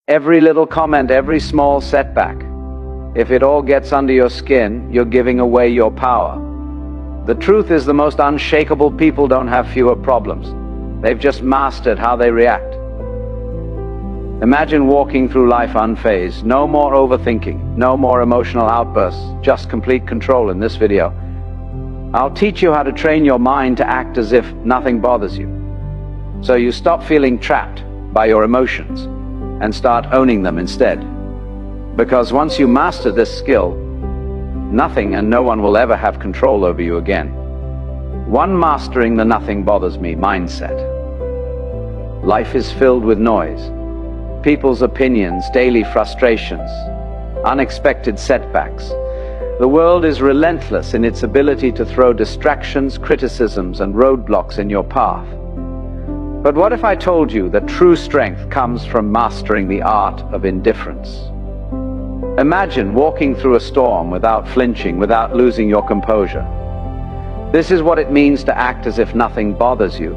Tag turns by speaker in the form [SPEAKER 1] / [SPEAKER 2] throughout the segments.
[SPEAKER 1] Every little comment, every small setback, if it all gets under your skin, you're giving away your power. The truth is, the most unshakable people don't have fewer problems. They've just mastered how they react. Imagine walking through life unfazed. No more overthinking, no more emotional outbursts, just complete control in this video. I'll teach you how to train your mind to act as if nothing bothers you. So you stop feeling trapped by your emotions and start owning them instead. Because once you master this skill, nothing and no one will ever have control over you again. One, mastering the nothing bothers me mindset. Life is filled with noise. People's opinions, daily frustrations, unexpected setbacks. The world is relentless in its ability to throw distractions, criticisms, and roadblocks in your path. But what if I told you that true strength comes from mastering the art of indifference? Imagine walking through a storm without flinching, without losing your composure. This is what it means to act as if nothing bothers you.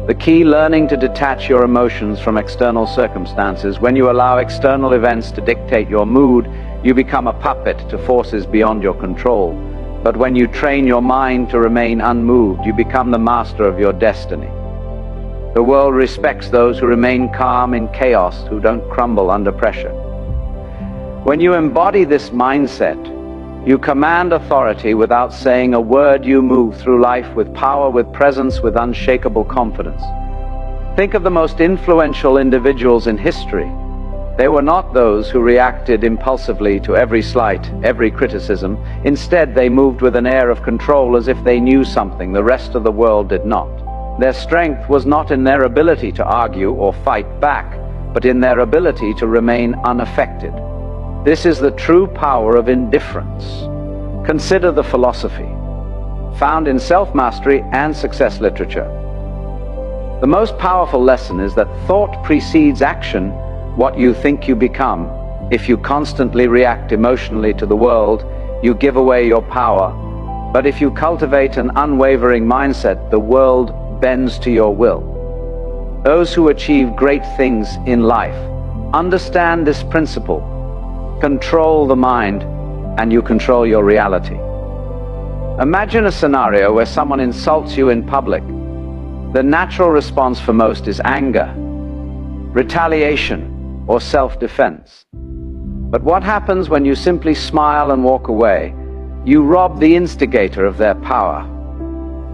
[SPEAKER 1] The key: learning to detach your emotions from external circumstances. When you allow external events to dictate your mood, you become a puppet to forces beyond your control. But when you train your mind to remain unmoved, you become the master of your destiny. The world respects those who remain calm in chaos, who don't crumble under pressure. When you embody this mindset, you command authority without saying a word. You move through life with power, with presence, with unshakable confidence. Think of the most influential individuals in history. They were not those who reacted impulsively to every slight, every criticism. Instead, they moved with an air of control, as if they knew something the rest of the world did not. Their strength was not in their ability to argue or fight back, but in their ability to remain unaffected. This is the true power of indifference. Consider the philosophy found in self-mastery and success literature. The most powerful lesson is that thought precedes action. What you think you become. If you constantly react emotionally to the world, you give away your power. But if you cultivate an unwavering mindset, the world bends to your will. Those who achieve great things in life understand this principle. Control the mind, and you control your reality. Imagine a scenario where someone insults you in public. The natural response for most is anger, retaliation, or self-defense. But what happens when you simply smile and walk away? You rob the instigator of their power.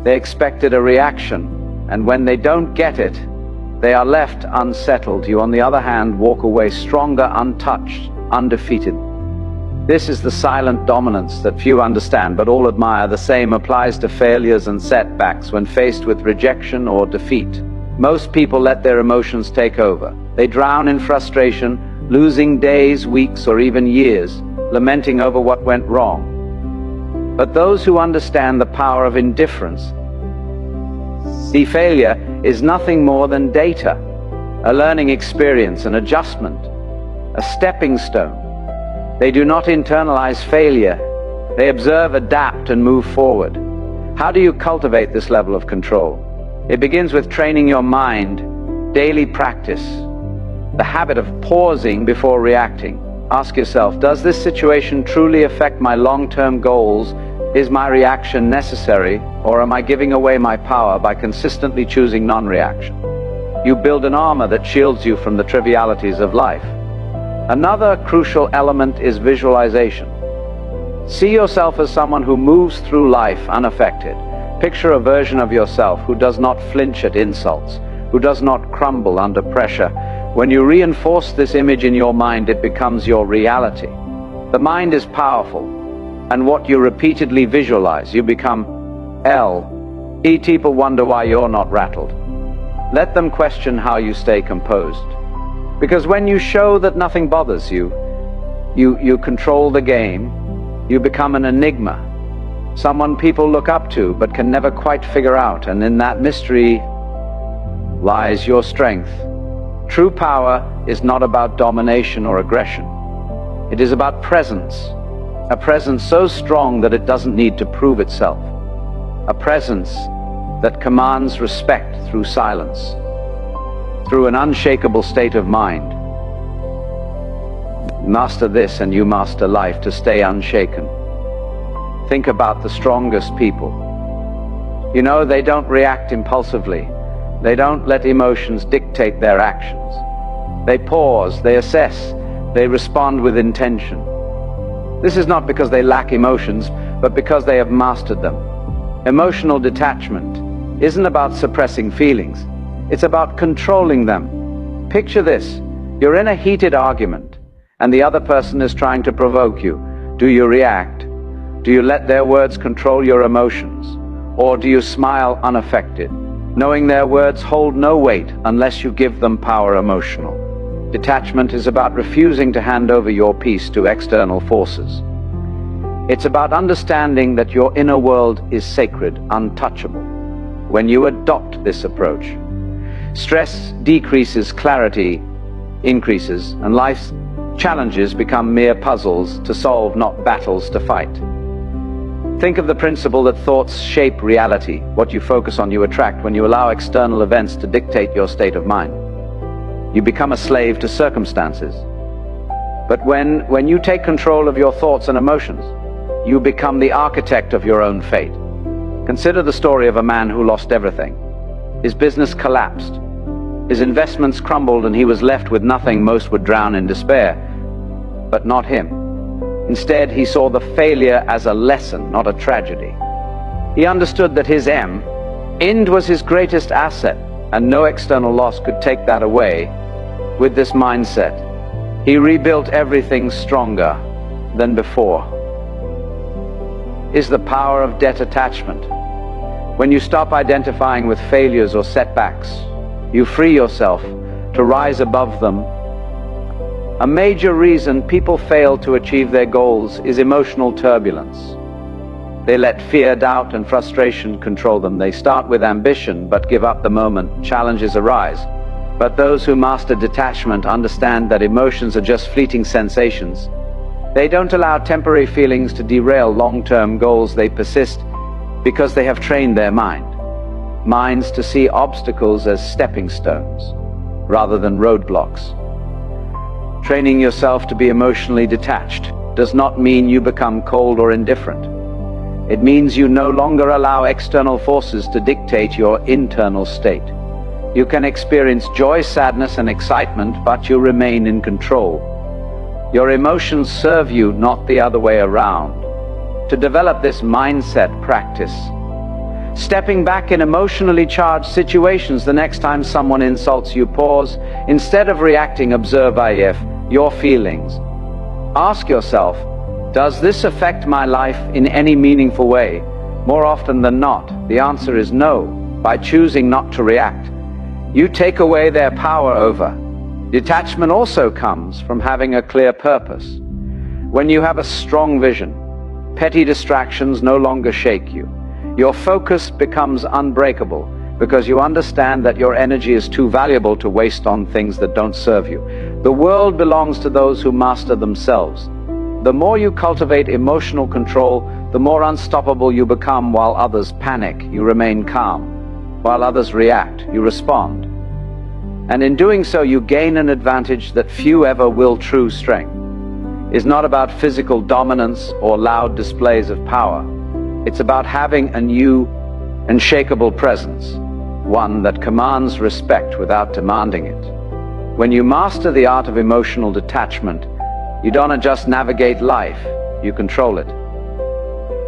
[SPEAKER 1] They expected a reaction, and when they don't get it, they are left unsettled. You, on the other hand, walk away stronger, untouched, undefeated. This is the silent dominance that few understand but all admire. The same applies to failures and setbacks. When faced with rejection or defeat, most people let their emotions take over. They drown in frustration, losing days, weeks, or even years, lamenting over what went wrong. But those who understand the power of indifference see failure is nothing more than data, a learning experience, an adjustment, a stepping stone. They do not internalize failure. They observe, adapt, and move forward. How do you cultivate this level of control? It begins with training your mind, daily practice, the habit of pausing before reacting. Ask yourself, does this situation truly affect my long-term goals? Is my reaction necessary, or am I giving away my power by consistently choosing non-reaction? You build an armor that shields you from the trivialities of life. Another crucial element is visualization. See yourself as someone who moves through life unaffected. Picture a version of yourself who does not flinch at insults, who does not crumble under pressure. When you reinforce this image in your mind, it becomes your reality. The mind is powerful, and what you repeatedly visualize, you become. People wonder why you're not rattled. Let them question how you stay composed. Because when you show that nothing bothers you, you control the game. You become an enigma, someone people look up to but can never quite figure out, and in that mystery lies your strength. True power is not about domination or aggression. It is about presence, a presence so strong that it doesn't need to prove itself, a presence that commands respect through silence, through an unshakable state of mind. Master this and you master life to stay unshaken. Think about the strongest people. You know, they don't react impulsively. They don't let emotions dictate their actions. They pause, they assess, they respond with intention. This is not because they lack emotions, but because they have mastered them. Emotional detachment isn't about suppressing feelings. It's about controlling them. Picture this. You're in a heated argument, and the other person is trying to provoke you. Do you react? Do you let their words control your emotions? Or do you smile unaffected, knowing their words hold no weight unless you give them power emotional? Detachment is about refusing to hand over your peace to external forces. It's about understanding that your inner world is sacred, untouchable. When you adopt this approach, stress decreases, clarity increases, and life's challenges become mere puzzles to solve, not battles to fight. Think of the principle that thoughts shape reality. What you focus on, you attract. When you allow external events to dictate your state of mind, you become a slave to circumstances. But when you take control of your thoughts and emotions, you become the architect of your own fate. Consider the story of a man who lost everything. His business collapsed. His investments crumbled and he was left with nothing. Most would drown in despair, but not him. Instead, he saw the failure as a lesson, not a tragedy. He understood that his end was his greatest asset, and no external loss could take that away. With this mindset, he rebuilt everything stronger than before. Is the power of detachment. When you stop identifying with failures or setbacks, you free yourself to rise above them. A major reason people fail to achieve their goals is emotional turbulence. They let fear, doubt, and frustration control them. They start with ambition but give up the moment challenges arise. But those who master detachment understand that emotions are just fleeting sensations. They don't allow temporary feelings to derail long-term goals. They persist because they have trained their minds to see obstacles as stepping stones rather than roadblocks. Training yourself to be emotionally detached does not mean you become cold or indifferent. It means you no longer allow external forces to dictate your internal state. You can experience joy, sadness, and excitement, but you remain in control. Your emotions serve you, not the other way around. To develop this mindset, practice stepping back in emotionally charged situations. The next time someone insults you, pause. Instead of reacting, observe your feelings. Ask yourself, does this affect my life in any meaningful way? More often than not, the answer is no. By choosing not to react, you take away their power over. Detachment also comes from having a clear purpose. When you have a strong vision, petty distractions no longer shake you. Your focus becomes unbreakable because you understand that your energy is too valuable to waste on things that don't serve you. The world belongs to those who master themselves. The more you cultivate emotional control, the more unstoppable you become. While others panic, you remain calm. While others react, you respond. And in doing so, you gain an advantage that few ever will. True strength is not about physical dominance or loud displays of power. It's about having a new, unshakable presence, one that commands respect without demanding it. When you master the art of emotional detachment, you don't just navigate life, you control it.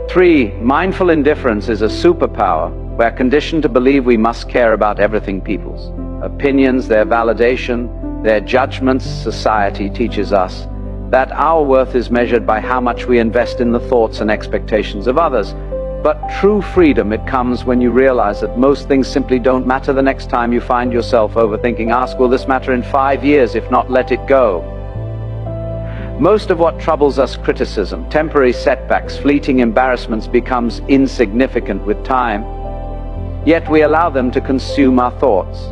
[SPEAKER 1] 3. Mindful indifference is a superpower. We're conditioned to believe we must care about everything people's opinions, their validation, their judgments. Society teaches us that our worth is measured by how much we invest in the thoughts and expectations of others. But true freedom, it comes when you realize that most things simply don't matter. The next time you find yourself overthinking, ask, will this matter in 5 years? If not, let it go. Most of what troubles us, criticism, temporary setbacks, fleeting embarrassments, becomes insignificant with time. Yet we allow them to consume our thoughts,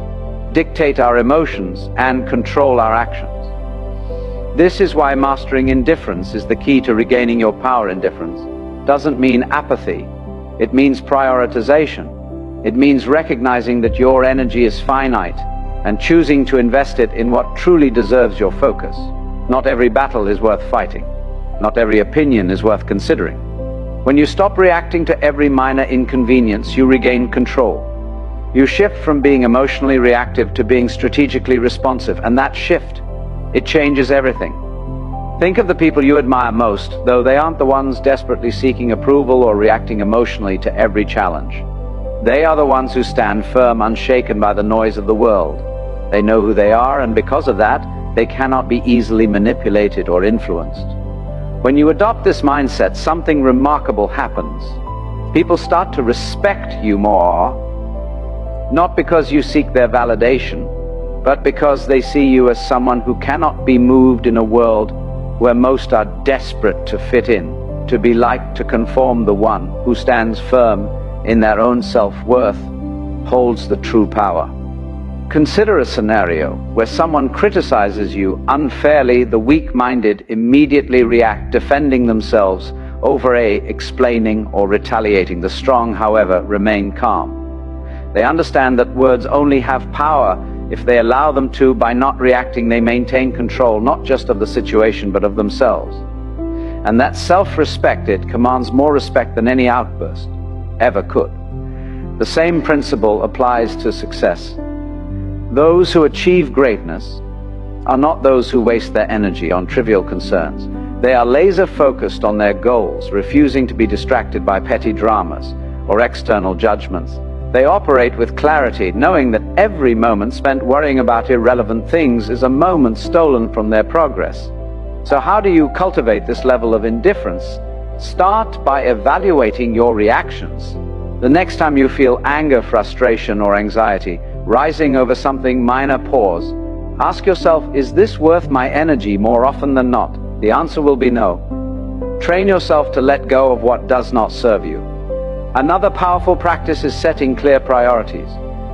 [SPEAKER 1] dictate our emotions, and control our actions. This is why mastering indifference is the key to regaining your power. Indifference doesn't mean apathy. It means prioritization. It means recognizing that your energy is finite and choosing to invest it in what truly deserves your focus. Not every battle is worth fighting. Not every opinion is worth considering. When you stop reacting to every minor inconvenience, you regain control. You shift from being emotionally reactive to being strategically responsive, and that shift, it changes everything. Think of the people you admire most, though they aren't the ones desperately seeking approval or reacting emotionally to every challenge. They are the ones who stand firm, unshaken by the noise of the world. They know who they are, and because of that, they cannot be easily manipulated or influenced. When you adopt this mindset, something remarkable happens. People start to respect you more, not because you seek their validation, but because they see you as someone who cannot be moved in a world where most are desperate to fit in, to be liked, to conform. The one who stands firm in their own self-worth holds the true power. Consider a scenario where someone criticizes you unfairly. The weak-minded immediately react, defending themselves over explaining or retaliating. The strong, however, remain calm. They understand that words only have power if they allow them to. By not reacting, they maintain control, not just of the situation, but of themselves. And that self-respect, it commands more respect than any outburst ever could. The same principle applies to success. Those who achieve greatness are not those who waste their energy on trivial concerns. They are laser-focused on their goals, refusing to be distracted by petty dramas or external judgments. They operate with clarity, knowing that every moment spent worrying about irrelevant things is a moment stolen from their progress. So how do you cultivate this level of indifference? Start by evaluating your reactions. The next time you feel anger, frustration, or anxiety rising over something minor, pause. Ask yourself, is this worth my energy? More often than not, the answer will be no. Train yourself to let go of what does not serve you. Another powerful practice is setting clear priorities.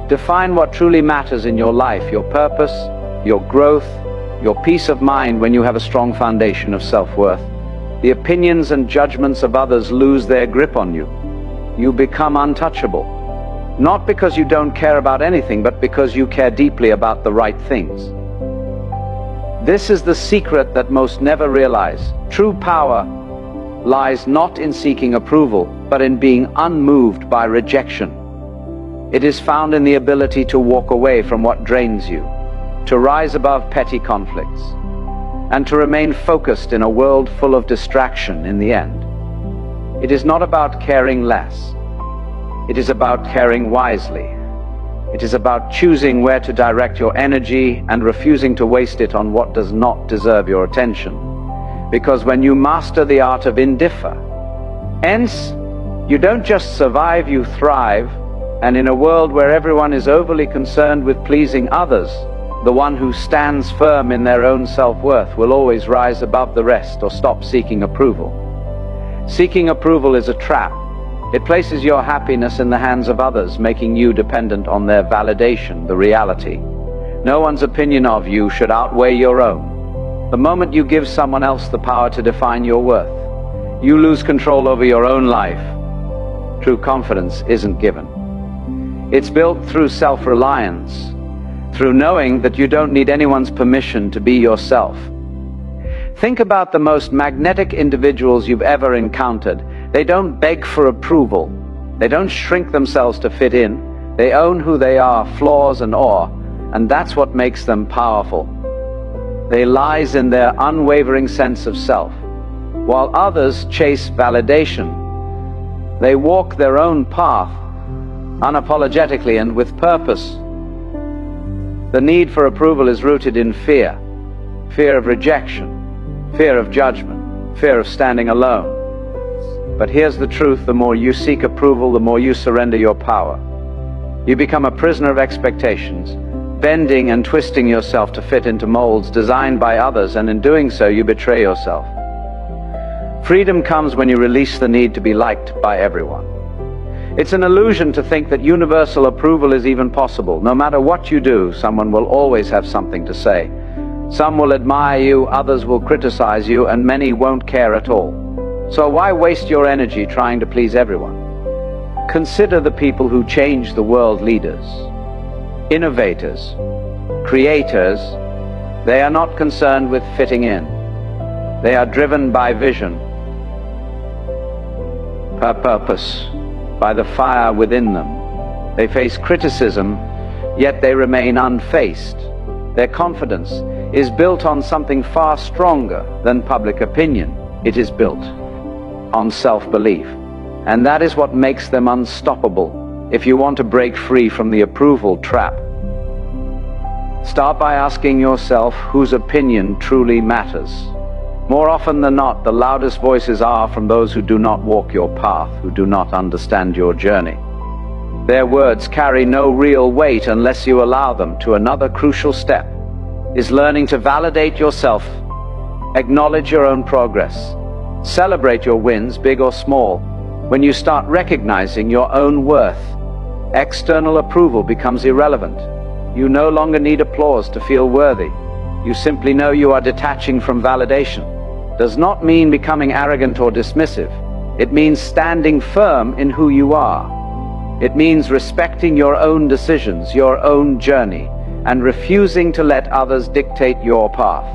[SPEAKER 1] Define what truly matters in your life, your purpose, your growth, your peace of mind. When you have a strong foundation of self-worth, the opinions and judgments of others lose their grip on you. You become untouchable. Not because you don't care about anything, but because you care deeply about the right things. This is the secret that most never realize. True power lies not in seeking approval, but in being unmoved by rejection. It is found in the ability to walk away from what drains you, to rise above petty conflicts, and to remain focused in a world full of distraction. In the end, it is not about caring less. It is about caring wisely. It is about choosing where to direct your energy and refusing to waste it on what does not deserve your attention. Because when you master the art of indifference, you don't just survive, you thrive. And in a world where everyone is overly concerned with pleasing others, the one who stands firm in their own self-worth will always rise above the rest, or stop seeking approval. Seeking approval is a trap. It places your happiness in the hands of others, making you dependent on their validation. The reality: no one's opinion of you should outweigh your own. The moment you give someone else the power to define your worth, you lose control over your own life. True confidence isn't given. It's built through self-reliance, through knowing that you don't need anyone's permission to be yourself. Think about the most magnetic individuals you've ever encountered. They don't beg for approval. They don't shrink themselves to fit in. They own who they are, flaws and all, and that's what makes them powerful. They lies in their unwavering sense of self. While others chase validation, they walk their own path, unapologetically and with purpose. The need for approval is rooted in fear. Fear of rejection, fear of judgment, fear of standing alone. But here's the truth: the more you seek approval, the more you surrender your power. You become a prisoner of expectations, bending and twisting yourself to fit into molds designed by others, and in doing so you betray yourself. Freedom comes when you release the need to be liked by everyone. It's an illusion to think that universal approval is even possible. No matter what you do, someone will always have something to say. Some will admire you, others will criticize you, and many won't care at all. So why waste your energy trying to please everyone? Consider the people who change the world: leaders, innovators, creators, They are not concerned with fitting in. They are driven by vision, by purpose, by the fire within them. They face criticism, yet they remain unfazed. Their confidence is built on something far stronger than public opinion. It is built on self-belief. And that is what makes them unstoppable if you want to break free from the approval trap. Start by asking yourself whose opinion truly matters. More often than not, the loudest voices are from those who do not walk your path, who do not understand your journey. Their words carry no real weight unless you allow them to. Another crucial step is learning to validate yourself, acknowledge your own progress, celebrate your wins, big or small. When you start recognizing your own worth, external approval becomes irrelevant. You no longer need applause to feel worthy. You simply know you are detaching from validation. Does not mean becoming arrogant or dismissive. It means standing firm in who you are. It means respecting your own decisions, your own journey, and refusing to let others dictate your path.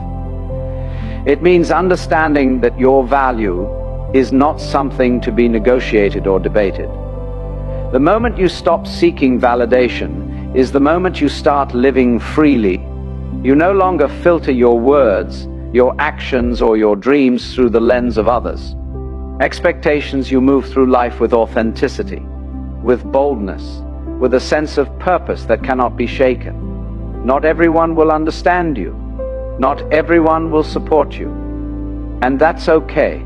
[SPEAKER 1] It means understanding that your value is not something to be negotiated or debated. The moment you stop seeking validation is the moment you start living freely. You no longer filter your words, your actions, or your dreams through the lens of others. Expectations. You move through life with authenticity, with boldness, with a sense of purpose that cannot be shaken. Not everyone will understand you. Not everyone will support you. And that's okay.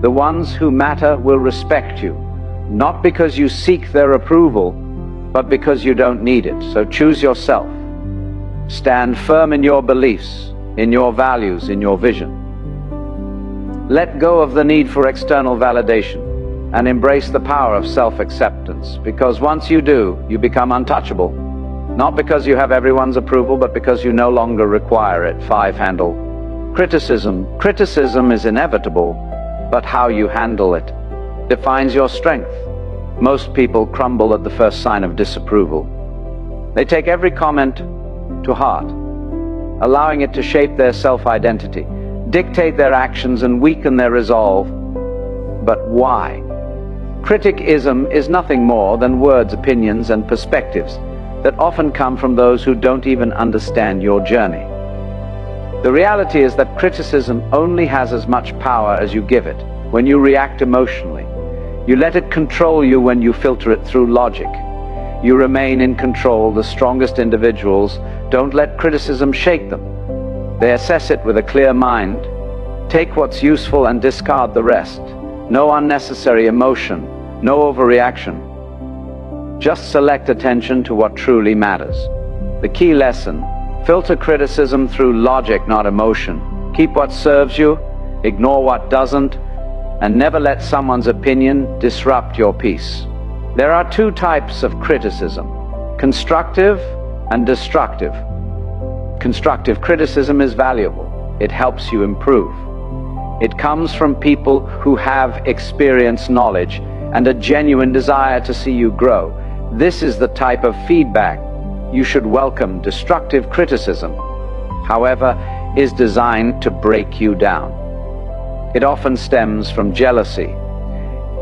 [SPEAKER 1] The ones who matter will respect you, not because you seek their approval, but because you don't need it. So choose yourself. Stand firm in your beliefs, in your values, in your vision. Let go of the need for external validation and embrace the power of self-acceptance, because once you do, you become untouchable. Not because you have everyone's approval, but because you no longer require it. 5. Handle criticism. Criticism is inevitable, but how you handle it defines your strength. Most people crumble at the first sign of disapproval. They take every comment to heart, allowing it to shape their self-identity, dictate their actions, and weaken their resolve. But why? Criticism is nothing more than words, opinions, and perspectives that often come from those who don't even understand your journey. The reality is that criticism only has as much power as you give it. When you react emotionally, you let it control you. When you filter it through logic, you remain in control. The strongest individuals don't let criticism shake them. They assess it with a clear mind, take what's useful and discard the rest. No unnecessary emotion, no overreaction. Just select attention to what truly matters. The key lesson: filter criticism through logic, not emotion. Keep what serves you, ignore what doesn't, and never let someone's opinion disrupt your peace. There are 2 types of criticism: constructive and destructive. Constructive criticism is valuable. It helps you improve. It comes from people who have experience, knowledge, and a genuine desire to see you grow. This is the type of feedback you should welcome. Destructive criticism, however, is designed to break you down. It often stems from jealousy,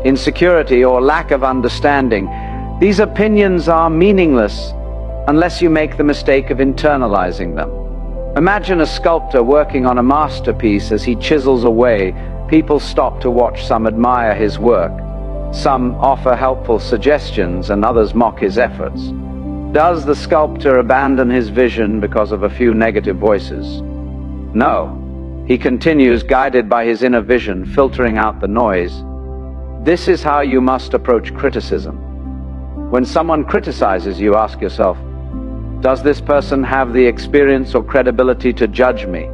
[SPEAKER 1] insecurity, or lack of understanding. These opinions are meaningless unless you make the mistake of internalizing them. Imagine a sculptor working on a masterpiece. As he chisels away, people stop to watch. Some admire his work, some offer helpful suggestions, and others mock his efforts. Does the sculptor abandon his vision because of a few negative voices? No. He continues, guided by his inner vision, filtering out the noise. This is how you must approach criticism. When someone criticizes you, ask yourself, does this person have the experience or credibility to judge me?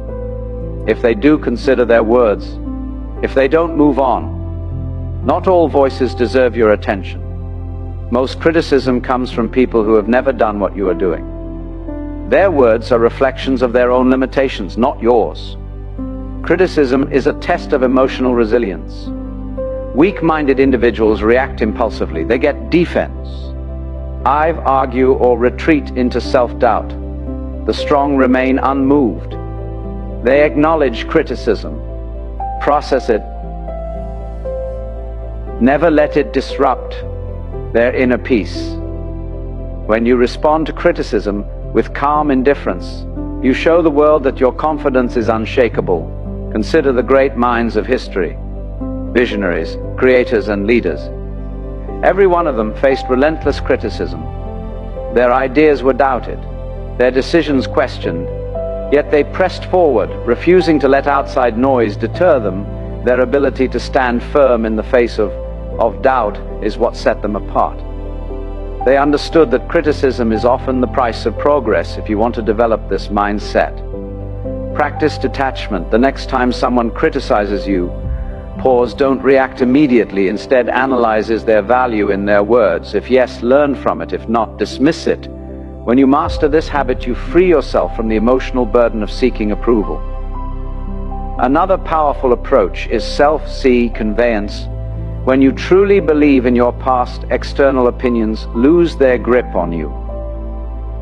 [SPEAKER 1] If they do, consider their words. If they don't, move on. Not all voices deserve your attention. Most criticism comes from people who have never done what you are doing. Their words are reflections of their own limitations, not yours. Criticism is a test of emotional resilience. Weak-minded individuals react impulsively. They get defense, argue, or retreat into self-doubt. The strong remain unmoved, They acknowledge criticism, process it, never let it disrupt their inner peace. When you respond to criticism with calm indifference, you show the world that your confidence is unshakable. Consider the great minds of history, visionaries, creators, and leaders. Every one of them faced relentless criticism. Their ideas were doubted, their decisions questioned, yet they pressed forward, refusing to let outside noise deter them. Their ability to stand firm in the face of doubt is what set them apart. They understood that criticism is often the price of progress if you want to develop this mindset. Practice detachment. The next time someone criticizes you, pause, don't react immediately. Instead, analyze their value in their words. If yes, learn from it. If not, dismiss it. When you master this habit, you free yourself from the emotional burden of seeking approval. Another powerful approach is self-see conveyance. When you truly believe in your past, external opinions lose their grip on you.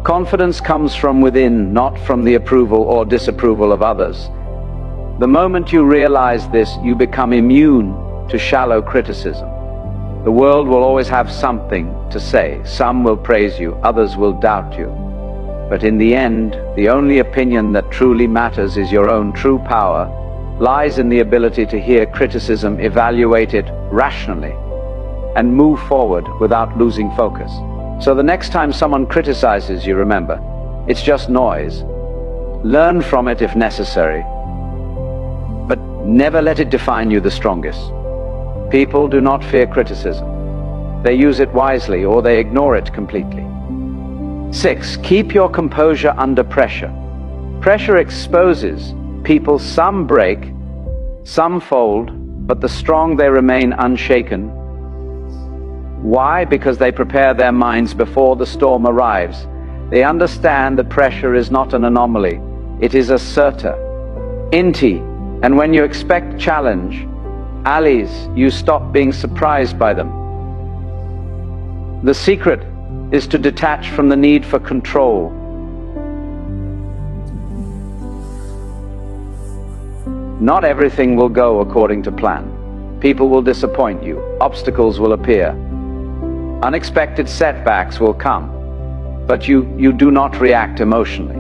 [SPEAKER 1] Confidence comes from within, not from the approval or disapproval of others. The moment you realize this, you become immune to shallow criticism. The world will always have something to say. Some will praise you, others will doubt you. But in the end, the only opinion that truly matters is your own. True power lies in the ability to hear criticism, evaluate it rationally, and move forward without losing focus. So the next time someone criticizes you, remember, it's just noise. Learn from it if necessary, but never let it define you the strongest. People do not fear criticism. They use it wisely, or they ignore it completely. 6. Keep your composure under pressure. Pressure exposes people. Some break, some fold, but the strong, they remain unshaken. Why? Because they prepare their minds before the storm arrives. They understand that pressure is not an anomaly, it is a certa, inti, and when you expect challenge, allies, you stop being surprised by them. The secret is to detach from the need for control. Not everything will go according to plan. People will disappoint you. Obstacles will appear. Unexpected setbacks will come. But you do not react emotionally.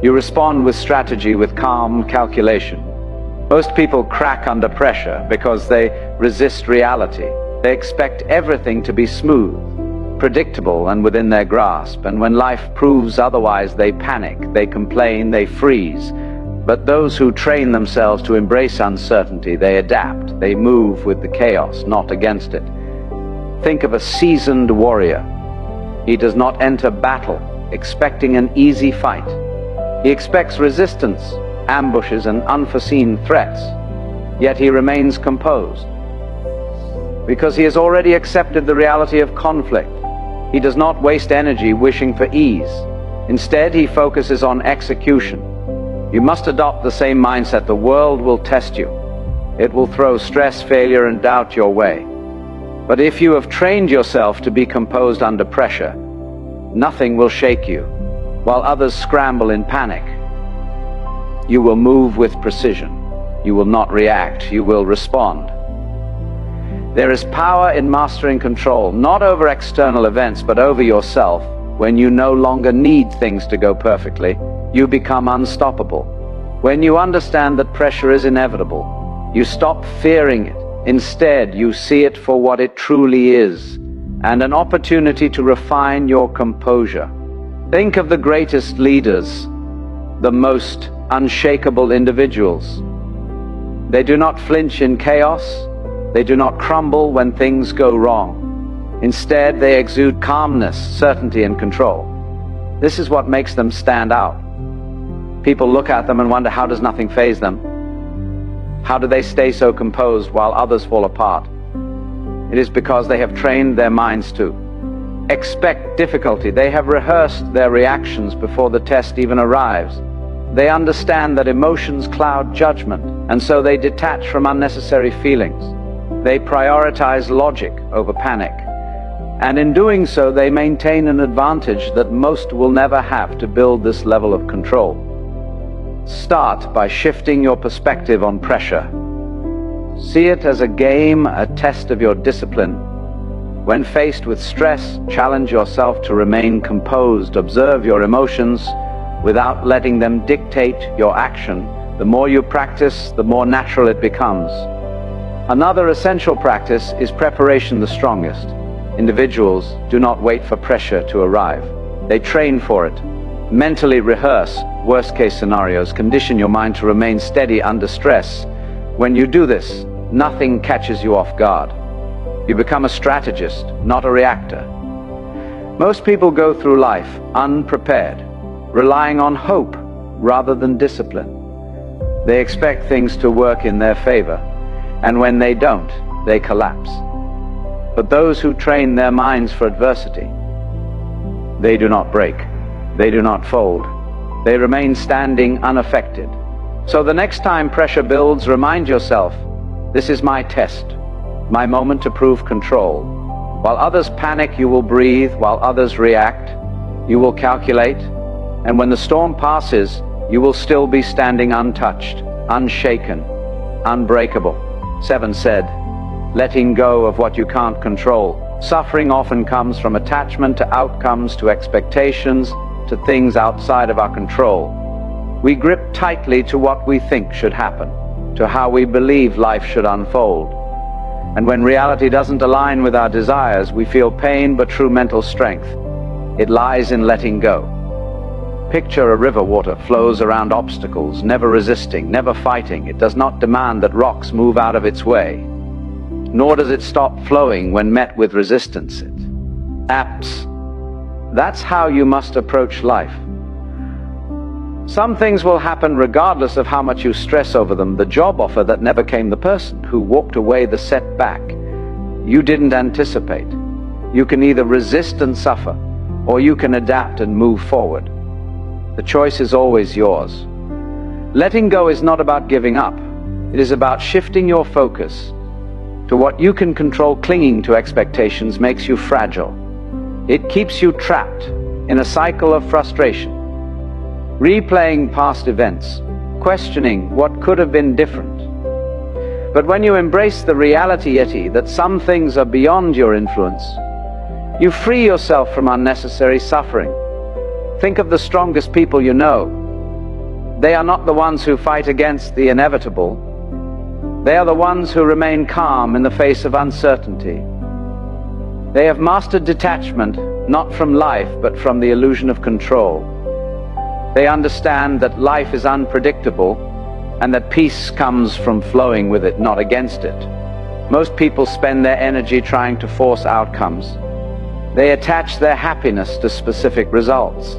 [SPEAKER 1] You respond with strategy, with calm calculation. Most people crack under pressure because they resist reality. They expect everything to be smooth, predictable, and within their grasp. And when life proves otherwise, they panic, they complain, they freeze. But those who train themselves to embrace uncertainty, they adapt, they move with the chaos, not against it. Think of a seasoned warrior. He does not enter battle expecting an easy fight. He expects resistance, ambushes, and unforeseen threats. Yet he remains composed. Because he has already accepted the reality of conflict. He does not waste energy wishing for ease. Instead, he focuses on execution. You must adopt the same mindset. The world will test you. It will throw stress, failure, and doubt your way. But if you have trained yourself to be composed under pressure, nothing will shake you. While others scramble in panic, you will move with precision. You will not react, you will respond. There is power in mastering control, not over external events, but over yourself. When you no longer need things to go perfectly, you become unstoppable. When you understand that pressure is inevitable, you stop fearing it. Instead, you see it for what it truly is, and an opportunity to refine your composure. Think of the greatest leaders, the most unshakable individuals. They do not flinch in chaos. They do not crumble when things go wrong. Instead, they exude calmness, certainty, and control. This is what makes them stand out. People look at them and wonder, how does nothing faze them? How do they stay so composed while others fall apart? It is because they have trained their minds to expect difficulty. They have rehearsed their reactions before the test even arrives. They understand that emotions cloud judgment, and so they detach from unnecessary feelings. They prioritize logic over panic. And in doing so, they maintain an advantage that most will never have to build this level of control. Start by shifting your perspective on pressure. See it as a game, a test of your discipline. When faced with stress, challenge yourself to remain composed. Observe your emotions without letting them dictate your action. The more you practice, the more natural it becomes. Another essential practice is preparation the strongest. Individuals do not wait for pressure to arrive. They train for it. Mentally rehearse worst-case scenarios. Condition your mind to remain steady under stress. When you do this, nothing catches you off guard. You become a strategist, not a reactor. Most people go through life unprepared, relying on hope rather than discipline. They expect things to work in their favor, and when they don't, they collapse. But those who train their minds for adversity, they do not break, they do not fold, they remain standing unaffected. So the next time pressure builds, remind yourself, this is my test, my moment to prove control. While others panic, you will breathe. While others react, you will calculate. And when the storm passes, you will still be standing untouched, unshaken, unbreakable. 7 said, letting go of what you can't control. Suffering often comes from attachment to outcomes, to expectations, to things outside of our control. We grip tightly to what we think should happen, to how we believe life should unfold. And when reality doesn't align with our desires, we feel pain, but true mental strength, it lies in letting go. Picture a river. Water flows around obstacles, never resisting, never fighting. It does not demand that rocks move out of its way, nor does it stop flowing when met with resistance. It acts. That's how you must approach life. Some things will happen regardless of how much you stress over them. The job offer that never came, the person who walked away, the setback you didn't anticipate. You can either resist and suffer, or you can adapt and move forward. The choice is always yours. Letting go is not about giving up. It is about shifting your focus to what you can control. Clinging to expectations makes you fragile. It keeps you trapped in a cycle of frustration, replaying past events, questioning what could have been different. But when you embrace the reality that some things are beyond your influence, you free yourself from unnecessary suffering. Think of the strongest people you know. They are not the ones who fight against the inevitable. They are the ones who remain calm in the face of uncertainty. They have mastered detachment, not from life, but from the illusion of control. They understand that life is unpredictable and that peace comes from flowing with it, not against it. Most people spend their energy trying to force outcomes. They attach their happiness to specific results.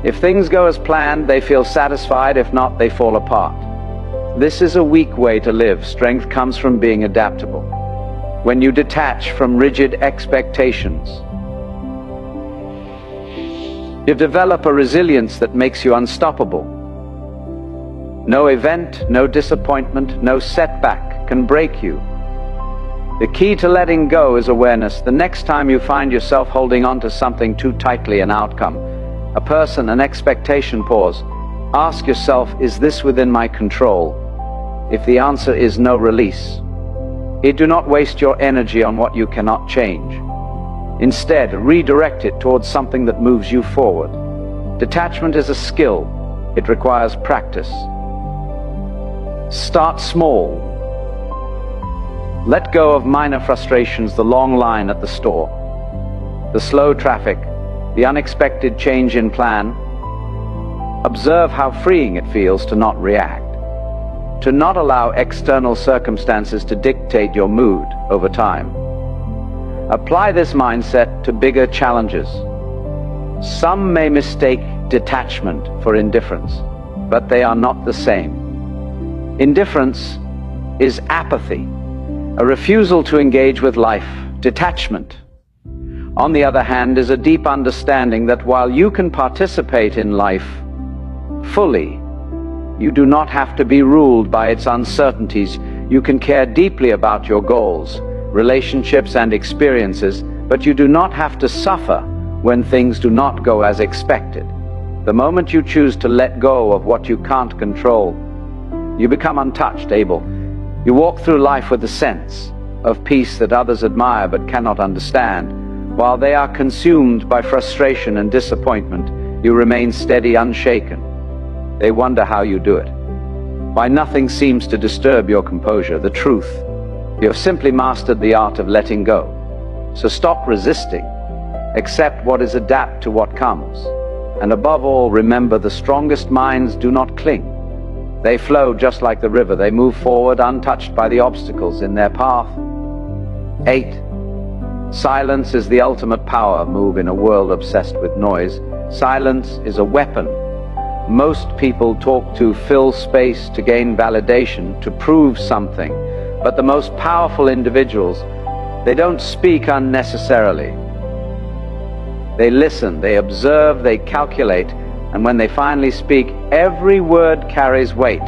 [SPEAKER 1] If things go as planned, they feel satisfied. If not, they fall apart. This is a weak way to live. Strength comes from being adaptable. When you detach from rigid expectations, you develop a resilience that makes you unstoppable. No event, no disappointment, no setback can break you. The key to letting go is awareness. The next time you find yourself holding on to something too tightly, an outcome, a person, an expectation, pause. Ask yourself, is this within my control? If the answer is no, release. Do not waste your energy on what you cannot change. Instead, redirect it towards something that moves you forward. Detachment is a skill. It requires practice. Start small. Let go of minor frustrations, the long line at the store, the slow traffic, the unexpected change in plan. Observe how freeing it feels to not react, to not allow external circumstances to dictate your mood over time. Apply this mindset to bigger challenges. Some may mistake detachment for indifference, but they are not the same. Indifference is apathy, a refusal to engage with life. Detachment, on the other hand, is a deep understanding that while you can participate in life fully, you do not have to be ruled by its uncertainties. You can care deeply about your goals, relationships, and experiences, but you do not have to suffer when things do not go as expected. The moment you choose to let go of what you can't control, you become untouched, able. You walk through life with a sense of peace that others admire but cannot understand. While they are consumed by frustration and disappointment, you remain steady, unshaken. They wonder how you do it. Why nothing seems to disturb your composure, the truth. You have simply mastered the art of letting go. So stop resisting. Accept what is, adapt to what comes. And above all, remember, the strongest minds do not cling. They flow just like the river. They move forward untouched by the obstacles in their path. 8. Silence is the ultimate power move in a world obsessed with noise. Silence is a weapon. Most people talk to fill space, to gain validation, to prove something. But the most powerful individuals, they don't speak unnecessarily. They listen, they observe, they calculate, and when they finally speak, every word carries weight.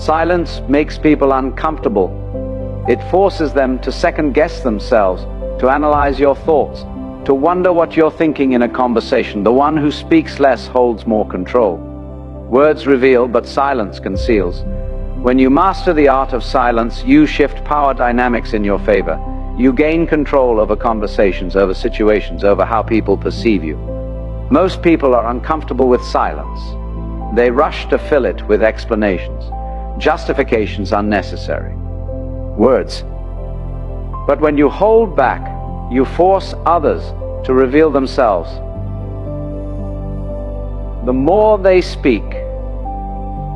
[SPEAKER 1] Silence makes people uncomfortable. It forces them to second-guess themselves, to analyze your thoughts, to wonder what you're thinking in a conversation. The one who speaks less holds more control. Words reveal, but silence conceals. When you master the art of silence, you shift power dynamics in your favor. You gain control over conversations, over situations, over how people perceive you. Most people are uncomfortable with silence. They rush to fill it with explanations, justifications unnecessary, words. But when you hold back, you force others to reveal themselves. The more they speak,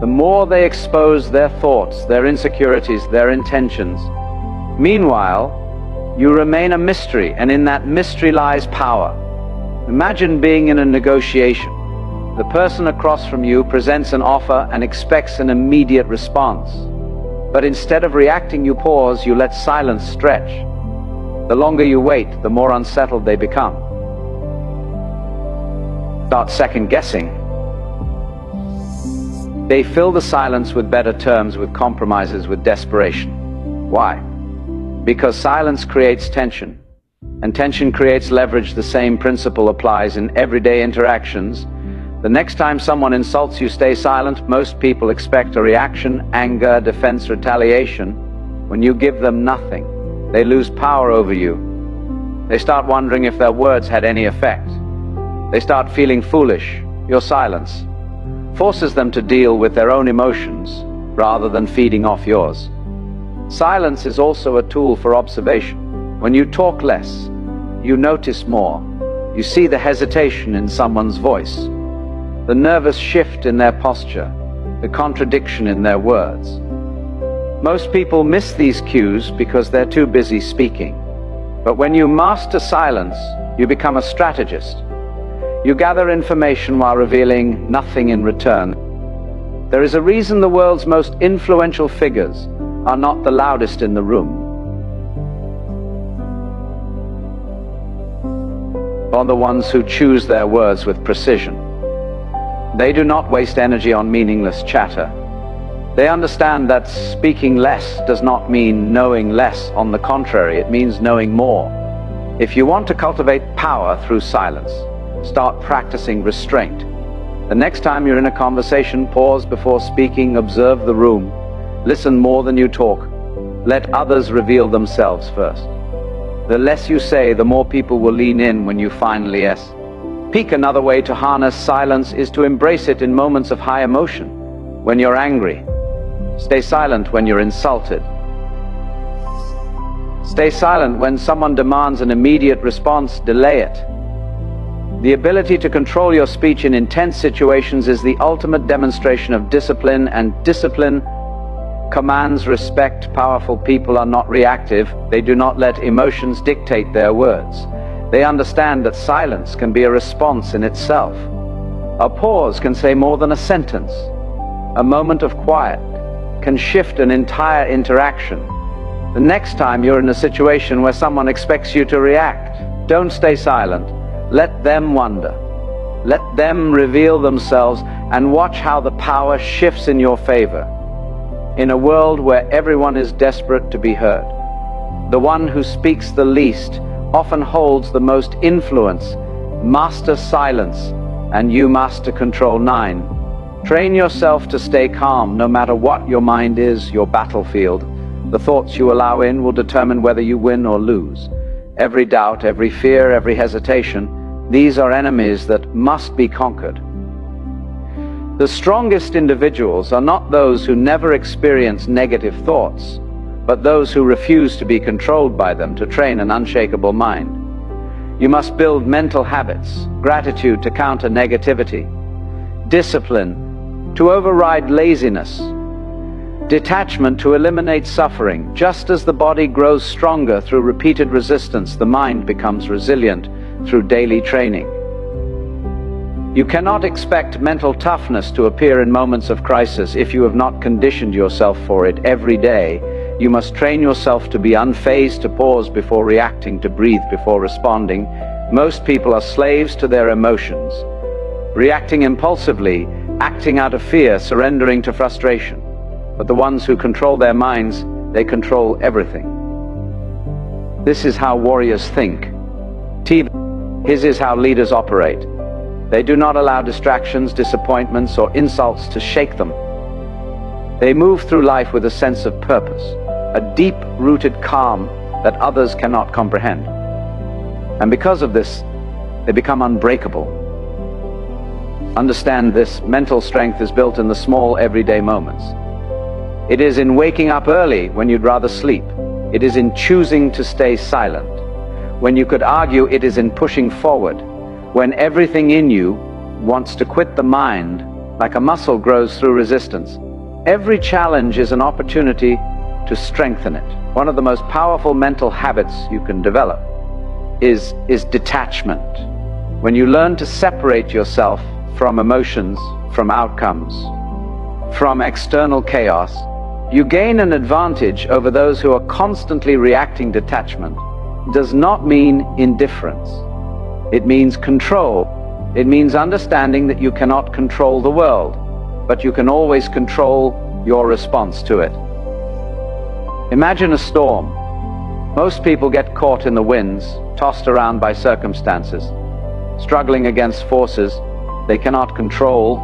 [SPEAKER 1] the more they expose their thoughts, their insecurities, their intentions. Meanwhile, you remain a mystery, and in that mystery lies power. Imagine being in a negotiation. The person across from you presents an offer and expects an immediate response. But instead of reacting, you pause, you let silence stretch. The longer you wait, the more unsettled they become. Start second-guessing. They fill the silence with better terms, with compromises, with desperation. Why? Because silence creates tension, and tension creates leverage. The same principle applies in everyday interactions. The next time someone insults you, stay silent. Most people expect a reaction, anger, defense, retaliation. When you give them nothing, they lose power over you. They start wondering if their words had any effect. They start feeling foolish. Your silence forces them to deal with their own emotions rather than feeding off yours. Silence is also a tool for observation. When you talk less, you notice more. You see the hesitation in someone's voice, the nervous shift in their posture, the contradiction in their words. Most people miss these cues because they're too busy speaking. But when you master silence, you become a strategist. You gather information while revealing nothing in return. There is a reason the world's most influential figures are not the loudest in the room, or the ones who choose their words with precision. They do not waste energy on meaningless chatter. They understand that speaking less does not mean knowing less. On the contrary, it means knowing more. If you want to cultivate power through silence, start practicing restraint. The next time you're in a conversation, pause before speaking, observe the room. Listen more than you talk. Let others reveal themselves first. The less you say, the more people will lean in when you finally speak. Another way to harness silence is to embrace it in moments of high emotion. When you're angry, stay silent. When you're insulted, stay silent. When someone demands an immediate response, delay it. The ability to control your speech in intense situations is the ultimate demonstration of discipline, and discipline commands respect. Powerful people are not reactive. They do not let emotions dictate their words. They understand that silence can be a response in itself. A pause can say more than a sentence. A moment of quiet can shift an entire interaction. The next time you're in a situation where someone expects you to react, don't stay silent. Let them wonder. Let them reveal themselves, and watch how the power shifts in your favor. In a world where everyone is desperate to be heard, the one who speaks the least often holds the most influence. Master silence, and you master control 9. Train yourself to stay calm no matter what your mind is, your battlefield. The thoughts you allow in will determine whether you win or lose. Every doubt, every fear, every hesitation, these are enemies that must be conquered. The strongest individuals are not those who never experience negative thoughts, but those who refuse to be controlled by them, to train an unshakable mind. You must build mental habits, gratitude to counter negativity, discipline to override laziness, detachment to eliminate suffering. Just as the body grows stronger through repeated resistance, the mind becomes resilient through daily training. You cannot expect mental toughness to appear in moments of crisis if you have not conditioned yourself for it every day. You must train yourself to be unfazed, to pause before reacting, to breathe before responding. Most people are slaves to their emotions, reacting impulsively, acting out of fear, surrendering to frustration. But the ones who control their minds, they control everything. This is how warriors think. His is how leaders operate. They do not allow distractions, disappointments, or insults to shake them. They move through life with a sense of purpose, a deep-rooted calm that others cannot comprehend. And because of this, they become unbreakable. Understand this: mental strength is built in the small, everyday moments. It is in waking up early when you'd rather sleep. It is in choosing to stay silent when you could argue. It is in pushing forward when everything in you wants to quit the mind, like a muscle grows through resistance. Every challenge is an opportunity to strengthen it. One of the most powerful mental habits you can develop is detachment. When you learn to separate yourself from emotions, from outcomes, from external chaos, you gain an advantage over those who are constantly reacting. Detachment does not mean indifference. It means control. It means understanding that you cannot control the world, but you can always control your response to it. Imagine a storm. Most people get caught in the winds, tossed around by circumstances, struggling against forces they cannot control.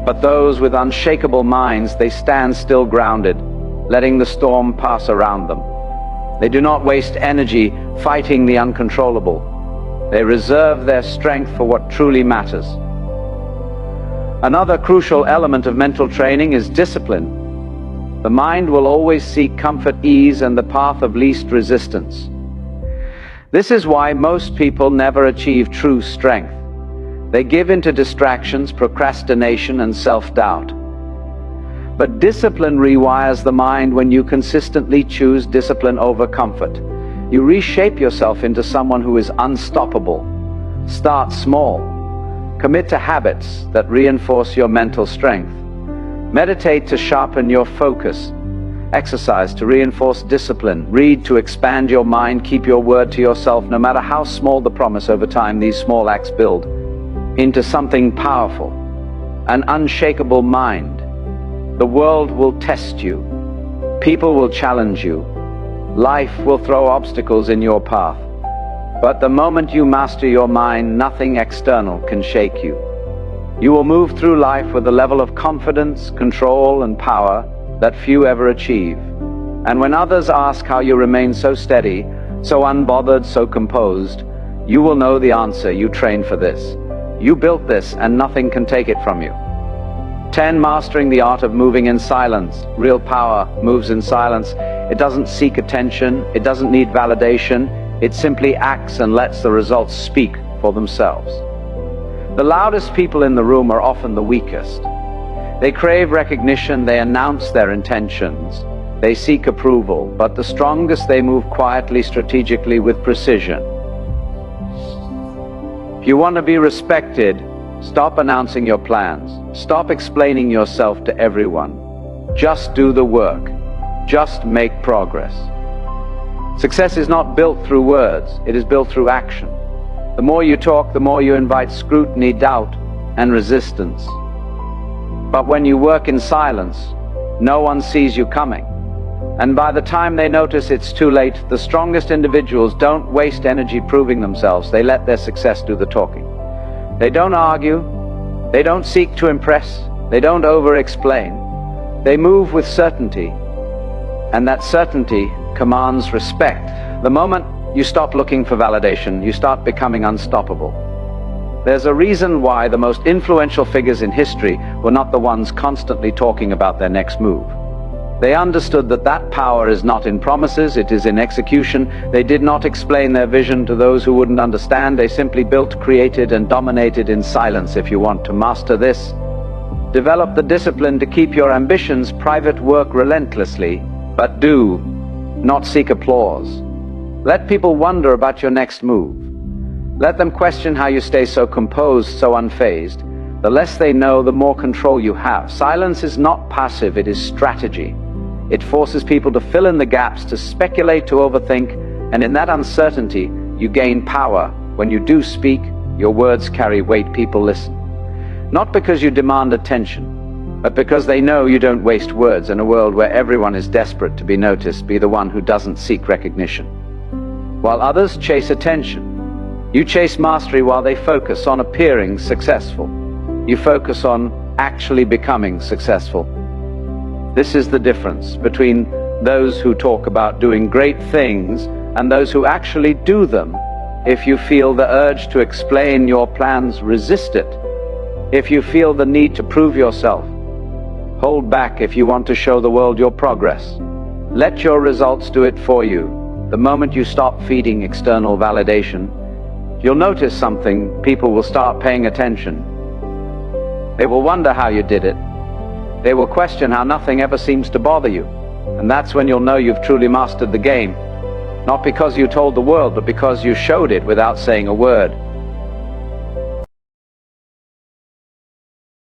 [SPEAKER 1] But those with unshakable minds, they stand still grounded, letting the storm pass around them. They do not waste energy fighting the uncontrollable. They reserve their strength for what truly matters. Another crucial element of mental training is discipline. The mind will always seek comfort, ease, and the path of least resistance. This is why most people never achieve true strength. They give in to distractions, procrastination, and self-doubt. But discipline rewires the mind. When you consistently choose discipline over comfort, you reshape yourself into someone who is unstoppable. Start small. Commit to habits that reinforce your mental strength. Meditate to sharpen your focus. Exercise to reinforce discipline. Read to expand your mind. Keep your word to yourself. No matter how small the promise, over time these small acts build into something powerful. An unshakable mind. The world will test you. People will challenge you. Life will throw obstacles in your path. But the moment you master your mind, nothing external can shake you. You will move through life with a level of confidence, control, and power that few ever achieve. And when others ask how you remain so steady, so unbothered, so composed, you will know the answer. You trained for this. You built this, and nothing can take it from you. 10. Mastering the art of moving in silence. Real power moves in silence. It doesn't seek attention. It doesn't need validation. It simply acts and lets the results speak for themselves. The loudest people in the room are often the weakest. They crave recognition. They announce their intentions. They seek approval. But the strongest, they move quietly, strategically, with precision. If you want to be respected, stop announcing your plans. Stop explaining yourself to everyone. Just do the work. Just make progress. Success is not built through words. It is built through action. The more you talk, the more you invite scrutiny, doubt, and resistance. But when you work in silence, no one sees you coming. And by the time they notice, it's too late. The strongest individuals don't waste energy proving themselves. They let their success do the talking. They don't argue. They don't seek to impress. They don't over-explain. They move with certainty. And that certainty commands respect. The moment you stop looking for validation, you start becoming unstoppable. There's a reason why the most influential figures in history were not the ones constantly talking about their next move. They understood that power is not in promises, it is in execution. They did not explain their vision to those who wouldn't understand. They simply built, created, and dominated in silence. If you want to master this, develop the discipline to keep your ambitions private, work relentlessly, but do not seek applause. Let people wonder about your next move. Let them question how you stay so composed, so unfazed. The less they know, the more control you have. Silence is not passive, it is strategy. It forces people to fill in the gaps, to speculate, to overthink, and in that uncertainty, you gain power. When you do speak, your words carry weight. People listen. Not because you demand attention, but because they know you don't waste words. In a world where everyone is desperate to be noticed, be the one who doesn't seek recognition. While others chase attention, you chase mastery. While they focus on appearing successful, you focus on actually becoming successful. This is the difference between those who talk about doing great things and those who actually do them. If you feel the urge to explain your plans, resist it. If you feel the need to prove yourself, hold back. If you want to show the world your progress, let your results do it for you. The moment you stop feeding external validation, you'll notice something. People will start paying attention. They will wonder how you did it. They will question how nothing ever seems to bother you. And that's when you'll know you've truly mastered the game. Not because you told the world, but because you showed it without saying a word.